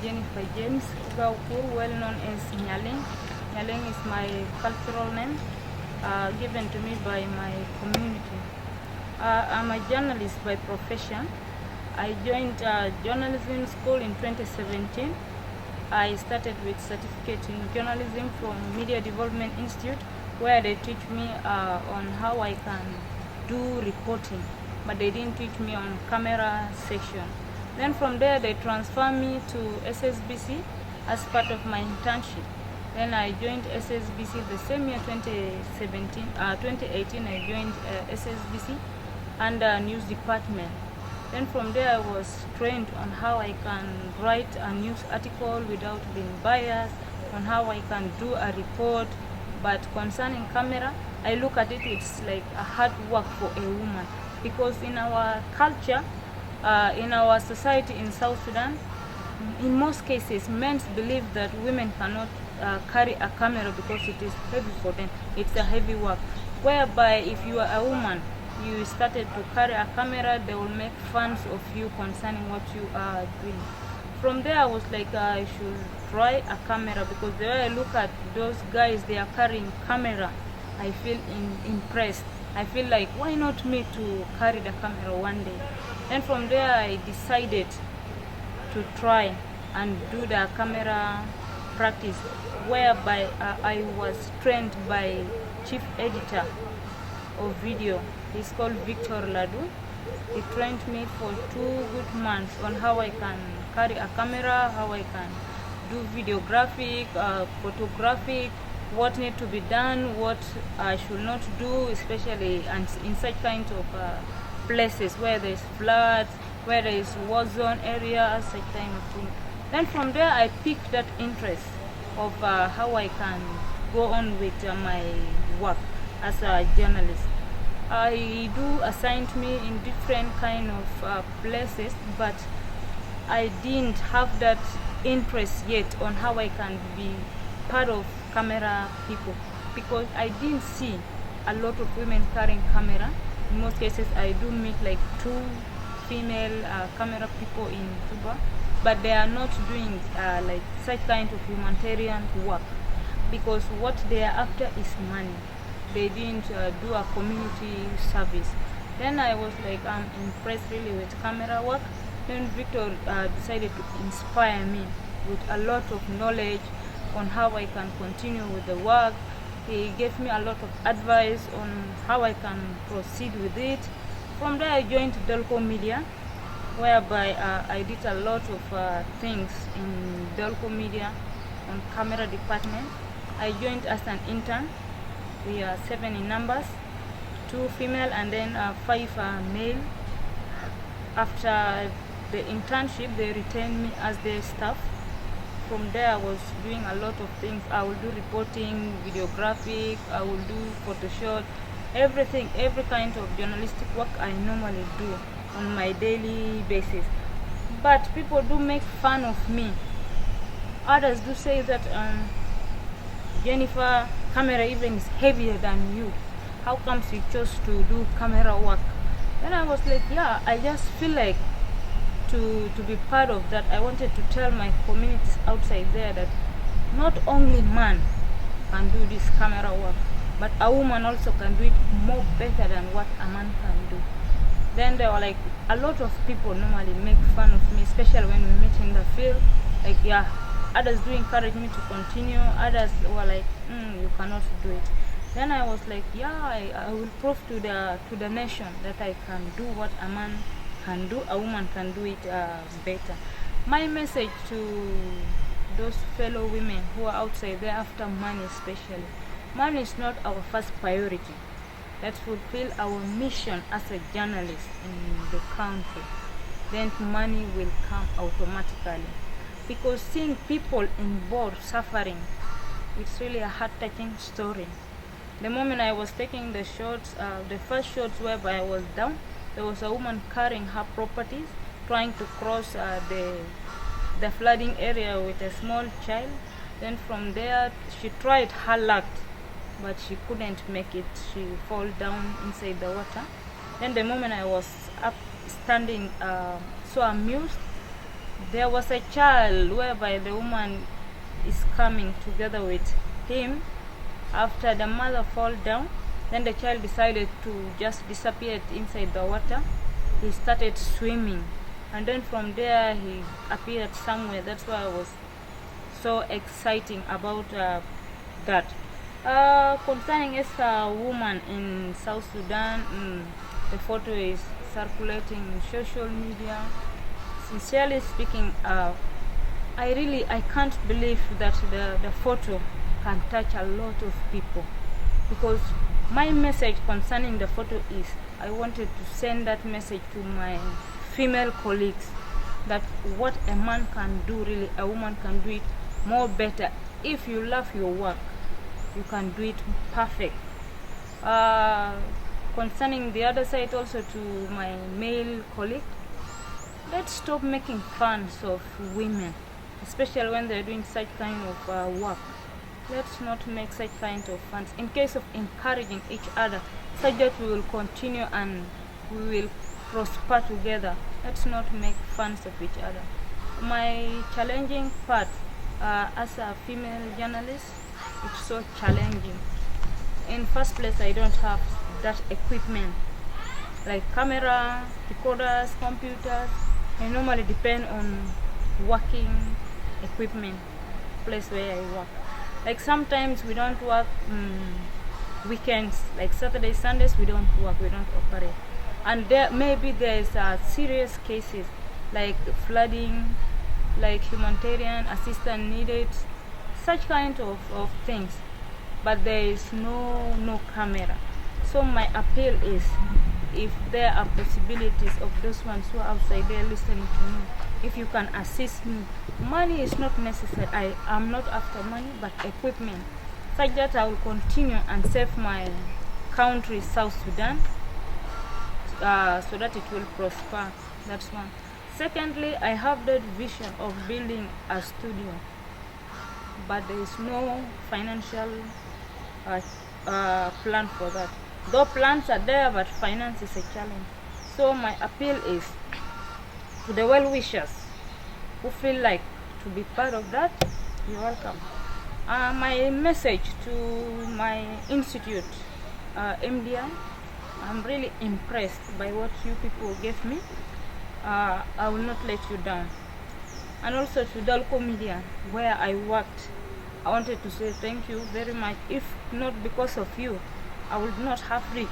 Jenifer James, well known as Nyling. Nyling is my cultural name given to me by my community. I'm a journalist by profession. I joined journalism school in 2017. I started with certificate in journalism from Media Development Institute, where they teach me on how I can do reporting, but they didn't teach me on camera section. Then from there they transferred me to SSBC as part of my internship. Then I joined SSBC the same year, 2018 I joined SSBC under news department. Then from there I was trained on how I can write a news article without being biased, on how I can do a report. But concerning camera, I look at it, it's like a hard work for a woman, because in our culture, in our society in South Sudan, in most cases, men believe that women cannot carry a camera because it is heavy for them. It's a heavy work. Whereby if you are a woman, you started to carry a camera, they will make fun of you concerning what you are doing. From there I was like, I should try a camera, because the way I look at those guys, they are carrying camera, I feel impressed. I feel like, why not me to carry the camera one day? And from there I decided to try and do the camera practice, whereby I was trained by chief editor of video. He's called Victor Ladu. He trained me for 2 good months on how I can carry a camera, how I can do videographic, photographic, what need to be done, what I should not do, especially and in such kinds of places where there is floods, where there is war zone areas, such kind of thing. Then from there I picked that interest of how I can go on with my work as a journalist. I do assigned me in different kind of places, but I didn't have that interest yet on how I can be part of camera people, because I didn't see a lot of women carrying camera. In most cases I do meet like 2 female camera people in Cuba, but they are not doing like such kind of humanitarian work, because what they are after is money. They didn't do a community service. Then I was like, I'm impressed really with camera work. Then Victor decided to inspire me with a lot of knowledge on how I can continue with the work. He gave me a lot of advice on how I can proceed with it. From there I joined Delco Media, whereby I did a lot of things in Delco Media on camera department. I joined as an intern. We are 7 in numbers, 2 female and then 5 male. After the internship, they retained me as their staff. From there I was doing a lot of things. I will do reporting, videographic, I will do Photoshop, everything, every kind of journalistic work I normally do on my daily basis. But people do make fun of me. Others do say that Jenifer, camera even is heavier than you. How comes you chose to do camera work? Then I was like, yeah, I just feel like to be part of that. I wanted to tell my communities outside there that not only man can do this camera work, but a woman also can do it more better than what a man can do. Then there were like a lot of people normally make fun of me, especially when we meet in the field. Like, yeah, others do encourage me to continue, others were like, you cannot do it. Then I was like, yeah, I will prove to the nation that I can do what a man can do, a woman can do it better. My message to those fellow women who are outside there after money especially, money is not our first priority. Let's fulfill our mission as a journalist in the country. Then money will come automatically. Because seeing people involved suffering, it's really a heart-touching story. The moment I was taking the shots, the first shots whereby I was down, there was a woman carrying her properties, trying to cross the flooding area with a small child. Then from there, she tried her luck, but she couldn't make it. She fell down inside the water. Then the moment I was up standing, so amused, there was a child whereby the woman is coming together with him. After the mother fall down, then the child decided to just disappear inside the water. He started swimming, and then from there he appeared somewhere. That's why I was so exciting about that. Concerning a woman in South Sudan, the photo is circulating in social media. Sincerely speaking, I can't believe that the photo can touch a lot of people, because my message concerning the photo is I wanted to send that message to my female colleagues that what a man can do, really a woman can do it more better. If you love your work, you can do it perfect. Concerning the other side, also to my male colleague, let's stop making fun of women, especially when they're doing such kind of work. Let's not make such kind of fun. In case of encouraging each other, such that we will continue and we will prosper together. Let's not make fun of each other. My challenging part as a female journalist, it's so challenging. In first place, I don't have that equipment like camera, recorders, computers. I normally depend on working equipment, place where I work. Like sometimes we don't work weekends, like Saturday, Sundays we don't work, we don't operate. And there's serious cases like flooding, like humanitarian assistance needed, such kind of things. But there is no camera. So my appeal is, if there are possibilities of those ones who are outside there listening to me, if you can assist me, money is not necessary. I am not after money, but equipment, such that I will continue and save my country, South Sudan, so that it will prosper. That's one. Secondly, I have that vision of building a studio, but there is no financial plan for that. Though plans are there, but finance is a challenge. So my appeal is to the well-wishers who feel like to be part of that, you're welcome. My message to my institute, MDI, I'm really impressed by what you people gave me. I will not let you down. And also to Dalco Media, where I worked, I wanted to say thank you very much. If not because of you, I would not have reached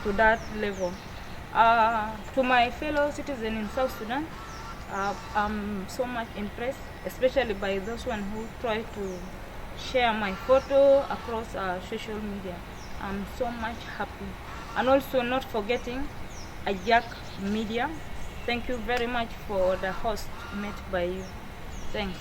to that level. To my fellow citizens in South Sudan, I'm so much impressed, especially by those one who try to share my photo across social media. I'm so much happy. And also not forgetting Ajak Media. Thank you very much for the host met by you. Thanks.